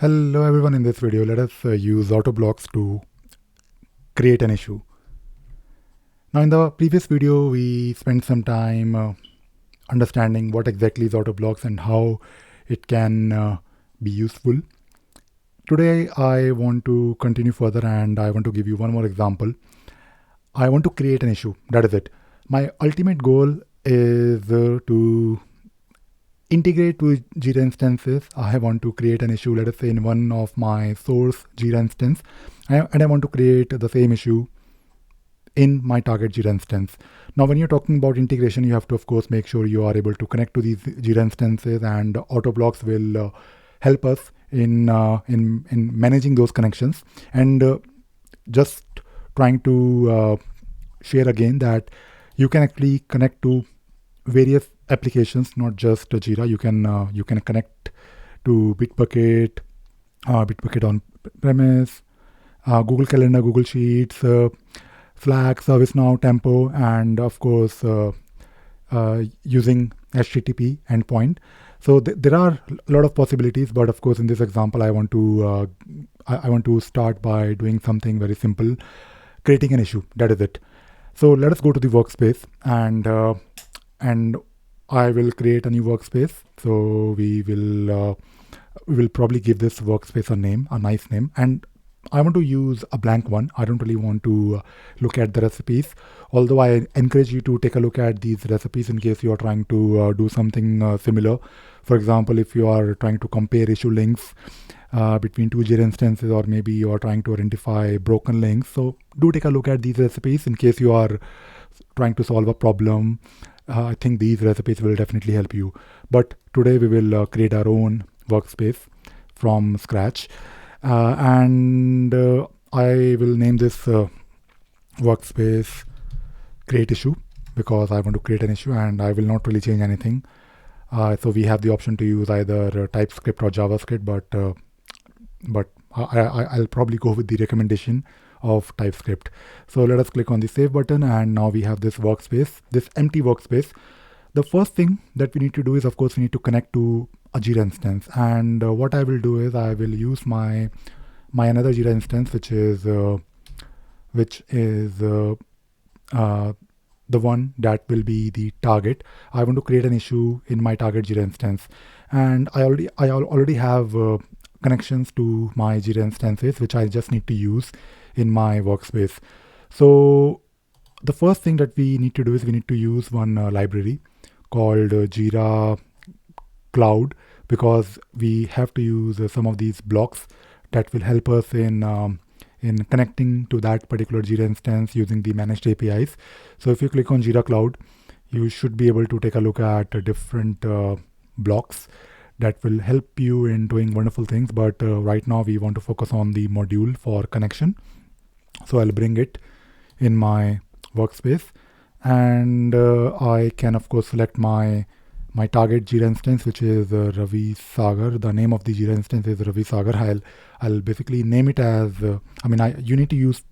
Hello everyone, in this video let us use AutoBlocks to create an issue. Now in the previous video we spent some time understanding what exactly is AutoBlocks and how it can be useful. Today I want to continue further and I want to give you one more example. I want to create an issue, that is it. My ultimate goal is to integrate with Jira instances. I want to create an issue, let us say in one of my source Jira instance, and I want to create the same issue in my target Jira instance. Now, when you're talking about integration, you have to, of course, make sure you are able to connect to these Jira instances, and AutoBlocks will help us in managing those connections. And just trying to share again that you can actually connect to various applications, not just Jira. You can connect to Bitbucket, Bitbucket on premise, Google Calendar, Google Sheets, Slack, ServiceNow, Tempo, and of course using HTTP endpoint. So there are a lot of possibilities, but of course in this example I want to start by doing something very simple, creating an issue. That is it. So let us go to the workspace and I will create a new workspace. So we will probably give this workspace a name, a nice name, and I want to use a blank one. I don't really want to look at the recipes, although I encourage you to take a look at these recipes in case you are trying to do something similar. For example, if you are trying to compare issue links between two Jira instances, or maybe you are trying to identify broken links. So do take a look at these recipes in case you are trying to solve a problem. I think these recipes will definitely help you. But today we will create our own workspace from scratch. And I will name this workspace create issue, because I want to create an issue and I will not really change anything. So we have the option to use either TypeScript or JavaScript, but I'll probably go with the recommendation of TypeScript. So let us click on the save button, and now we have this workspace, this empty workspace. The first thing that we need to do is, of course, we need to connect to a Jira instance. And what I will do is I will use my another Jira instance, which is the one that will be the target. I want to create an issue in my target Jira instance, and I already have connections to my Jira instances, which I just need to use in my workspace. So the first thing that we need to do is we need to use one library called Jira Cloud, because we have to use some of these blocks that will help us in connecting to that particular Jira instance using the managed APIs. So if you click on Jira Cloud, you should be able to take a look at different blocks that will help you in doing wonderful things. But right now we want to focus on the module for connection. So I'll bring it in my workspace, and I can of course select my target Jira instance, which is Ravi Sagar. The name of the Jira instance is Ravi Sagar. I'll basically name it as, you need to use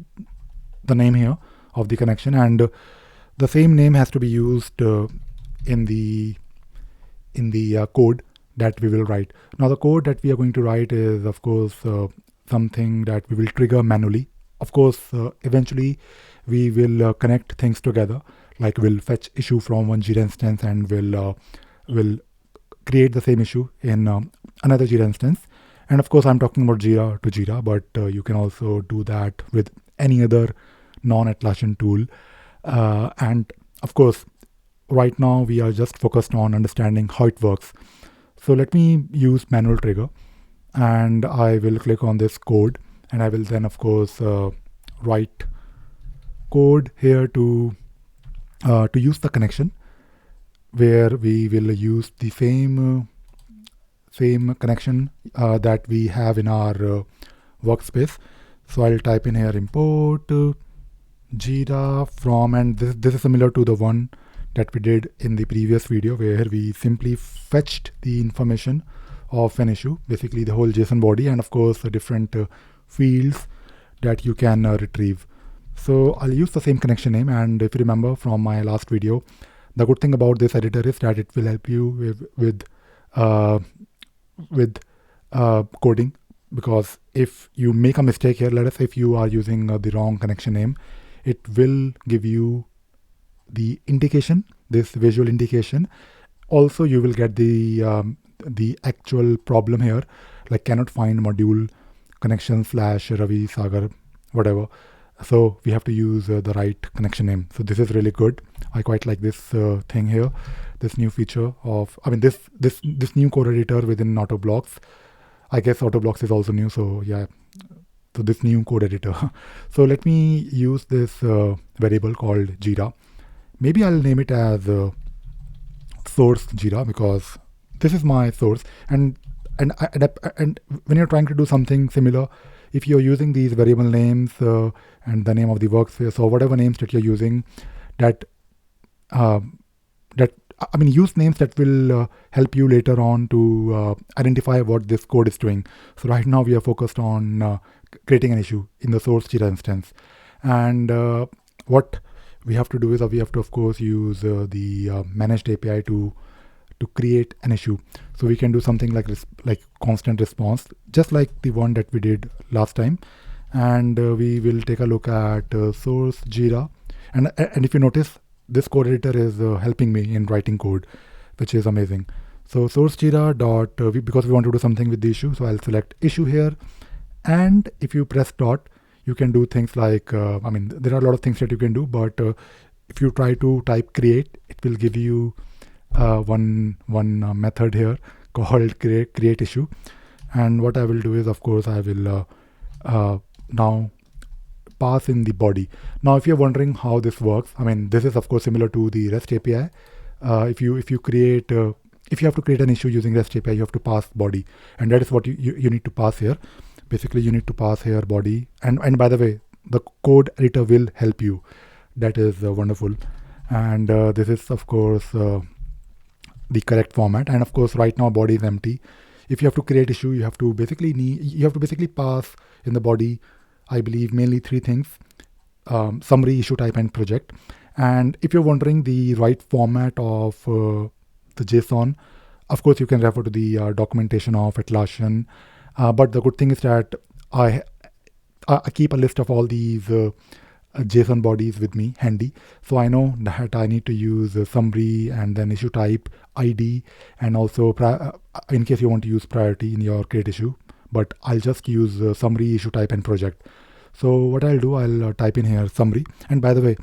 the name here of the connection, and the same name has to be used in the code that we will write. Now the code that we are going to write is, of course, something that we will trigger manually. Of course, eventually we will connect things together, like we'll fetch issue from one Jira instance and we'll create the same issue in another Jira instance. And of course, I'm talking about Jira to Jira, but you can also do that with any other non-Atlassian tool. And of course, right now we are just focused on understanding how it works. So let me use manual trigger, and I will click on this code, and I will then of course write code here to use the connection, where we will use the same connection that we have in our workspace. So I'll type in here import Jira from, and this is similar to the one that we did in the previous video, where we simply fetched the information of an issue, basically the whole JSON body, and of course the different fields that you can retrieve. So I'll use the same connection name, and if you remember from my last video, the good thing about this editor is that it will help you with coding. because if you make a mistake here, let us say if you are using the wrong connection name, it will give you the indication, this visual indication. Also, you will get the actual problem here, like cannot find module connection / Ravi Sagar, whatever. So we have to use the right connection name. So this is really good. I quite like this thing here, this new feature of, I mean, this new code editor within AutoBlocks. I guess AutoBlocks is also new, so yeah. So this new code editor. So let me use this variable called Jira. Maybe I'll name it as source Jira, because this is my source. And when you're trying to do something similar, if you're using these variable names and the name of the workspace or whatever names that you're using, use names that will help you later on to identify what this code is doing. So right now we are focused on creating an issue in the source Jira instance. And what we have to do is we have to, of course, use the managed API to create an issue. So we can do something like constant response, just like the one that we did last time. And we will take a look at source Jira. And if you notice, this code editor is helping me in writing code, which is amazing. So source Jira dot, because we want to do something with the issue, so I'll select issue here. And if you press dot, you can do things like, there are a lot of things that you can do, but if you try to type create, it will give you one method here called create issue. And what I will do is, of course, I will now pass in the body. Now, if you're wondering how this works, this is of course similar to the REST API. If you have to create an issue using REST API, you have to pass body, and that is what you need to pass here. Basically, you need to pass here body, and by the way, the code editor will help you. That is wonderful. And this is of course the correct format. And of course, right now body is empty. If you have to create issue, you have to basically pass in the body, I believe, mainly three things: summary, issue type, and project. And if you're wondering the right format of the JSON, of course, you can refer to the documentation of Atlassian. But the good thing is that I keep a list of all these JSON bodies with me handy. So I know that I need to use summary and then issue type, ID, and also in case you want to use priority in your create issue. But I'll just use summary, issue type, and project. So what I'll do, I'll type in here summary. And by the way,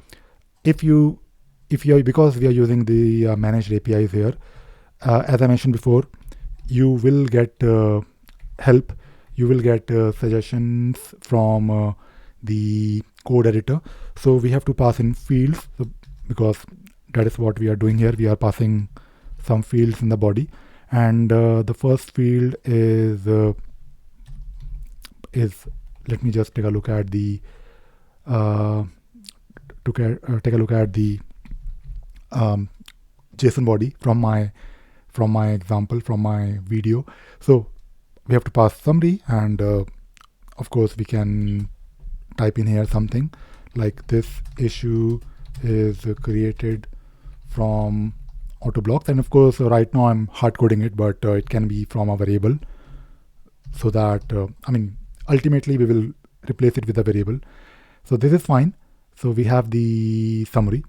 because we are using the managed APIs here, as I mentioned before, you will get help. You will get suggestions from the code editor. So we have to pass in fields, because that is what we are doing here. We are passing some fields in the body, and the first field is let me just take a look at the JSON body from my example, from my video. So we have to pass summary, and of course we can type in here something like this issue is created from AutoBlocks. And of course, right now I'm hard coding it, but it can be from a variable, so that ultimately we will replace it with a variable. So this is fine. So we have the summary,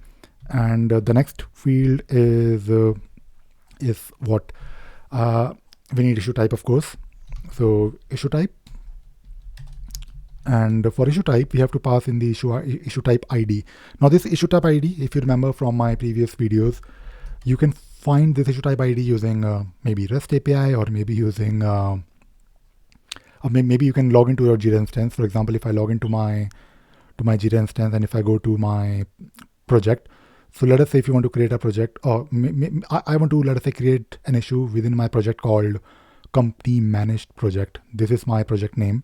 and the next field is what we need issue type, of course. So issue type, and for issue type, we have to pass in the issue type ID. Now this issue type ID, if you remember from my previous videos, you can find this issue type ID using maybe REST API, or maybe using maybe you can log into your Jira instance. For example, if I log into my Jira instance, and if I go to my project, so let us say if you want to create a project, or I want to, let us say, create an issue within my project called company managed project. This is my project name,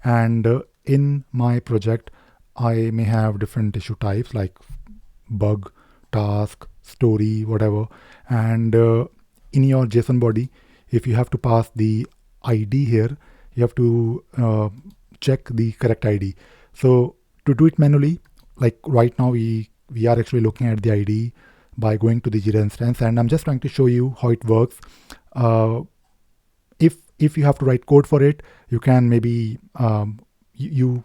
and in my project I may have different issue types like bug, task, story, whatever. And in your JSON body, if you have to pass the ID here, you have to check the correct ID. So to do it manually, like right now we are actually looking at the ID by going to the Jira instance, and I'm just trying to show you how it works. If if you have to write code for it, you can maybe you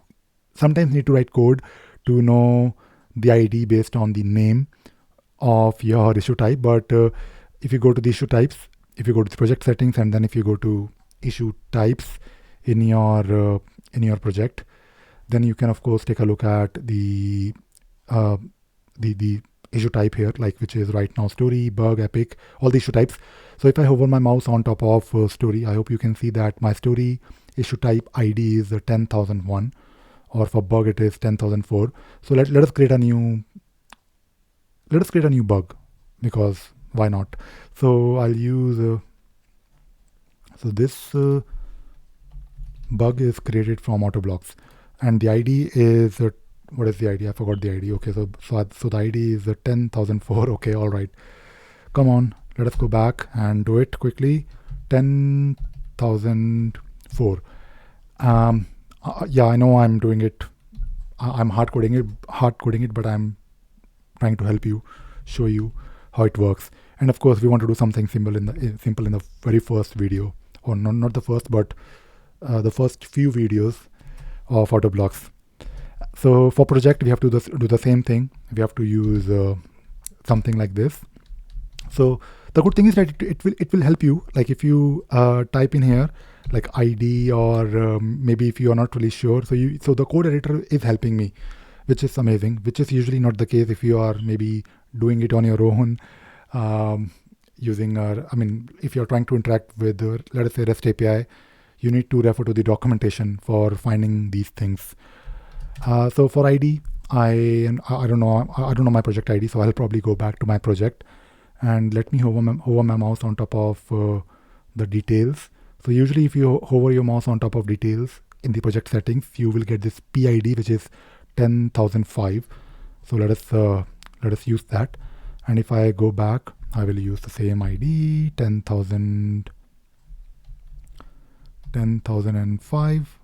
sometimes need to write code to know the ID based on the name of your issue type. But if you go to the issue types, if you go to the project settings, and then if you go to issue types in your project, then you can of course take a look at the issue type here, like which is right now story, bug, epic, all the issue types. So if I hover my mouse on top of story, I hope you can see that my story issue type ID is 10,001, or for bug it is 10,004. So let us create a new bug, because why not? So I'll use so this bug is created from AutoBlocks, and the ID is what is the ID? I forgot the ID. Okay, so the ID is 10,004. Okay, all right. Come on, let us go back and do it quickly. 10,004. Yeah, I know I'm doing it. I'm hard coding it, but I'm trying to help you, show you how it works. And of course, we want to do something simple in the very first video, or not the first, but the first few videos of AutoBlocks. So for project, we have to do the same thing. We have to use something like this. So the good thing is that it will help you. Like if you type in here like ID, or maybe if you are not really sure, so the code editor is helping me, which is amazing. Which is usually not the case if you are maybe doing it on your own, using if you're trying to interact with let us say REST API, you need to refer to the documentation for finding these things. So for ID, I don't know my project ID, so I'll probably go back to my project and let me hover my mouse on top of the details. So usually if you hover your mouse on top of details in the project settings, you will get this PID, which is 10,005. So let us use that. And if I go back, I will use the same ID, 10,005.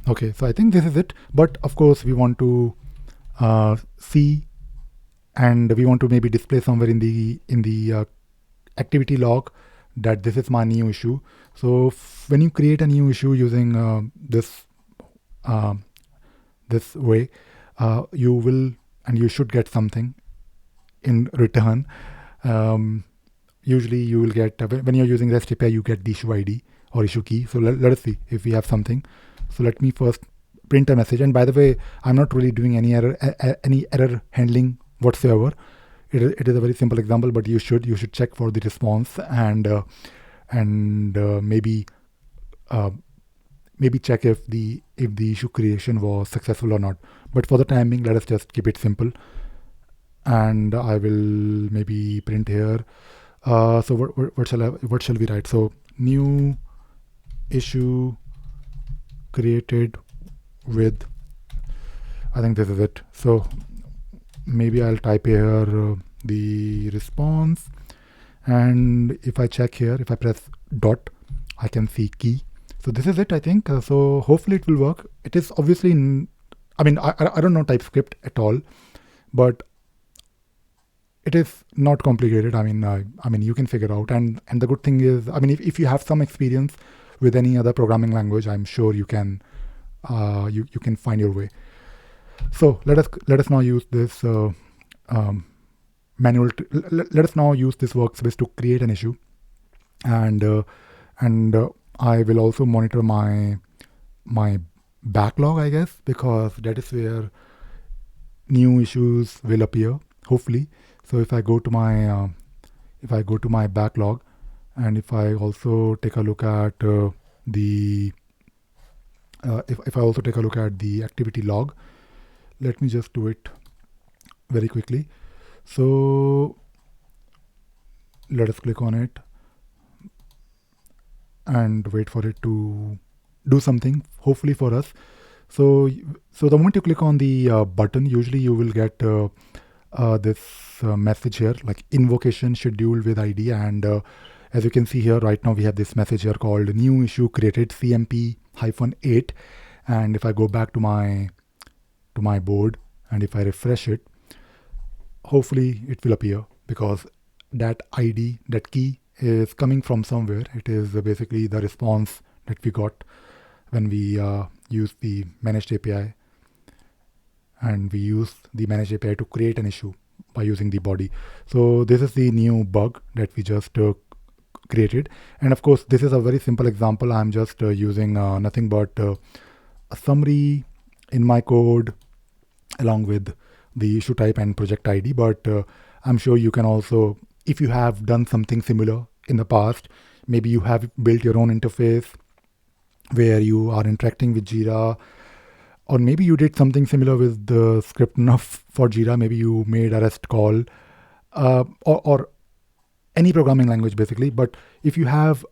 Okay, so I think this is it. But of course, we want to see, and we want to maybe display somewhere in the activity log that this is my new issue. So when you create a new issue using this way, you will and you should get something in return. Usually you will get, when you're using REST API, you get the issue ID or issue key. So let us see if we have something. So let me first print a message. And by the way, I'm not really doing any error handling whatsoever. It is a very simple example, but you should check for the response and maybe check if the issue creation was successful or not. But for the time being, let us just keep it simple. And I will maybe print here. So what shall we write? So new issue created with, I think this is it. So maybe I'll type here the response, and if I check here, if I press dot, I can see key. So this is it, I think. So hopefully it will work. It is obviously I don't know TypeScript at all, but it is not complicated. I mean you can figure out, and the good thing is, if you have some experience with any other programming language, I'm sure you can you can find your way. So let us now use this manual. Let us now use this workspace to create an issue, and I will also monitor my backlog, I guess, because that is where new issues will appear, hopefully. So if I go to my backlog, and if I also take a look at if I also take a look at the activity log, let me just do it very quickly. So let us click on it and wait for it to do something, hopefully for us. So the moment you click on the button, usually you will get this message here, like invocation scheduled with ID. And as you can see here, right now we have this message here called new issue created CMP-8. And if I go back to my board, and if I refresh it, hopefully it will appear, because that ID, that key is coming from somewhere. It is basically the response that we got when we use the managed API, and we use the managed API to create an issue by using the body. So this is the new bug that we just created. And of course, this is a very simple example. I'm just using nothing but a summary in my code along with the issue type and project ID. But I'm sure you can also, if you have done something similar in the past, maybe you have built your own interface where you are interacting with Jira, or maybe you did something similar with the script enough for Jira. Maybe you made a REST call or any programming language basically. But if you have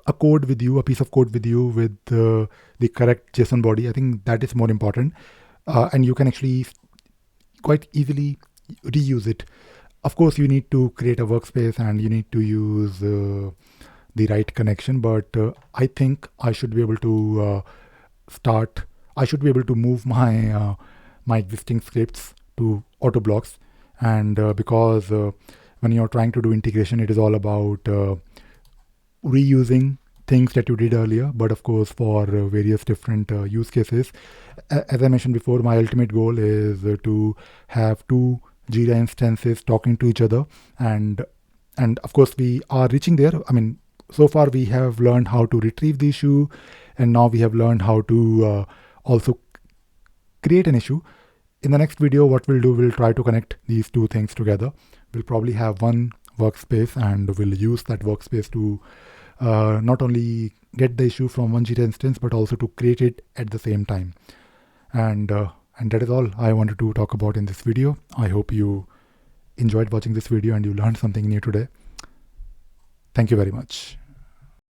a code with you, a piece of code with you with the correct JSON body, I think that is more important. And you can actually quite easily reuse it. Of course, you need to create a workspace and you need to use the right connection, but I think I should be able to I should be able to move my my existing scripts to AutoBlocks. And because when you're trying to do integration, it is all about reusing things that you did earlier, but of course for various different use cases. As I mentioned before, my ultimate goal is to have two Jira instances talking to each other, and of course we are reaching there. I mean, so far we have learned how to retrieve the issue, and now we have learned how to also create an issue. In the next video, what we'll do, we'll try to connect these two things together. We'll probably have one workspace, and we'll use that workspace to not only get the issue from one Jira instance, but also to create it at the same time. And that is all I wanted to talk about in this video. I hope you enjoyed watching this video and you learned something new today. Thank you very much.